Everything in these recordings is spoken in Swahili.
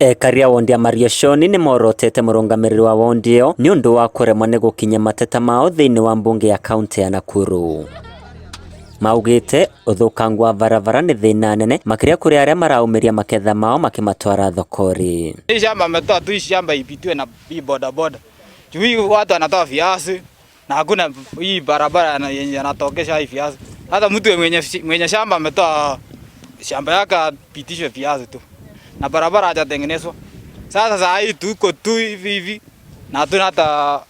Ekaria wondi ya Mariashoni ni morotete murungamiriri wa wondi yo ni undu wa kuremwa ni gukinya mateta mao thiini wa mbunge ya kaunti ya Nakuru. Maugite uthukangu wa barabara ni thina nene makiria kuri aria maraumiria maketha mao makimatwara thokori. Hii shamba ametoa tu shamba ipitiwe na boda boda. Juu watu wanatoa viazi na hakuna hii barabara yenye anatokesha hii viazi. Hata mtu mwenye shamba ametoa shamba yake apitishwe viazi tu. Na barabara hajatengenezwa. Sasa hii tuko tu hivi na hatuna hata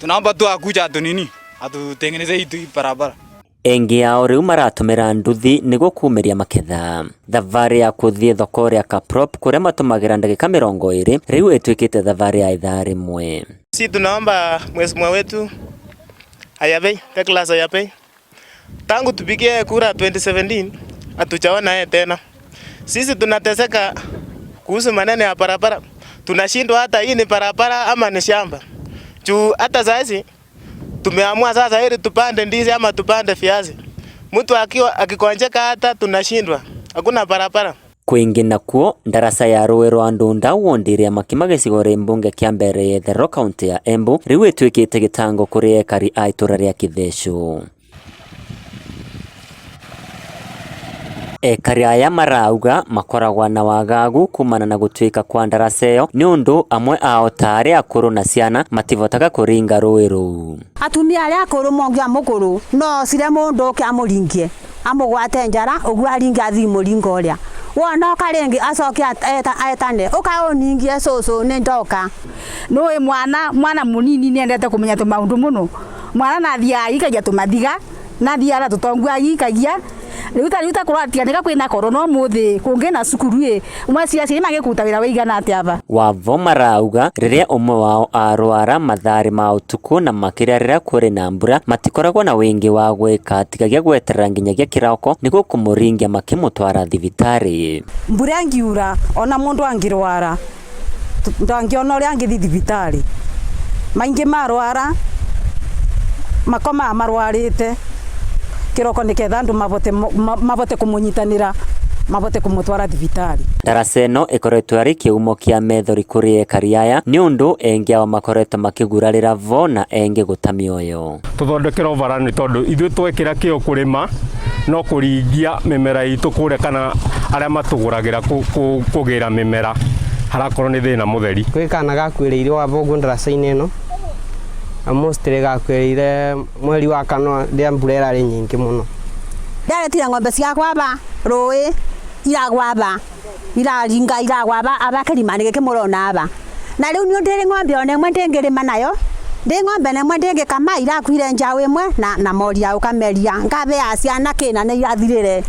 tunaomba tu akuja atutengeneze hii barabara. Engi yao riu maratumira nduthi niguo kuumiria maketha. Thavari ya kuthie thoko ria Kaprop kuria matumagira ndagika 20 riu itwikite thavari ya ithaa rimwe. Si tunaomba mheshimiwa wetu Ayabei, Douglas Ayabei, tangu tupigie kura 2017 hatujaona yeye tena. Sisi tunateseka kuhusu maneno ya barabara. Tunashindwa hata hii ni barabara ama ni shamba. Juu hata sasa tumeamua sasa ili tupande ndizi ama tupande viazi. Mtu akikonjeka hata tunashindwa. Hakuna barabara. Kwingi nakuo ndarasa ya Rũĩ rwa Ndunda wondiria makima gĩcigo ria mbunge kia mbere yethero kaunti ya Embu riu itwikite gitango kuri ekari a itura ria Kitheshu. Ekari aya marauga makoragwa na wagagu kumana na gutwika kwa ndarasa iyo ni undu amwe ao tari akuru na ciana mativotaga kuringa rũĩ rũu. Atumia aria akuru mongia mukuru no sire mundu ke amuringie amugwate njara ogwa aringa thi muringa uria wona karengi acoke etane ukaoningie soso ni ndoka no mwana munini ni endete kumenya tumaundu muno mwana nathia ikagia tumathiga nathia ara tutongua ikagia Riuta kuratianika kwina korona muthi kungena cukuru umwe cia magikuta wira weigana ati aba wavo marauga riria umwe wao arwara mathari ma utuku na makiria riria kuri na mbura matikoragwa na wingi wa gwika tigagia gweterera nginyagia kirauko niguo kumuringia makimutwara thibitari. Mbura ngiura ona mundu angirwara ndangiona uria angithi thibitari maingi marwara makoma marwarite kiroko niketha andu mavote kumunyitanira mavote kumutwara thibitari. Ndarasa ino ikoretwo ari kiumo kia methori kuri ekari aya ni undu engi ao makoretwo makigurarira vo na engi guta mioyo. Tuthondekera ovara ni tondu ithuĩ twekira kio kurima no kuringia mimera itu kure kana aria matuguragira kugira mimera harakorwo ni thina mutheri. Kwikana gakwiriire wavo ndarasa-ini ino amostire gakwirire mweri wa kano ria mbura irari nyingi muno. Ndaretire ng'ombe cia gwaba rũĩ iragwaba iraringa iragwaba abakirima nigike murona aba na riu ni ndiri ng'ombe one mwe ndingirima nayo ndi ng'ombe nemwe ndingikama irakwire njawe imwe na moria ukameria ngabe ya ciana kina ni irathirire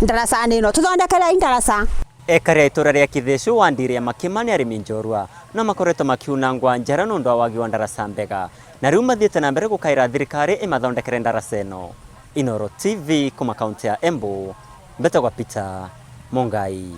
ndarasa nino tuthondekere ndarasa. Ekari a itura ria Kitheshu wandiria makima ni arimi njorua na makoretwo makiunangwa njara nundu wa wagi wa ndarasa mbega na riu mathiete na mbere gukaira thirikari imathondekere ndarasa ino. Inooro TV kuma kaunti ya Embu, mbetagwa Peter Mungai.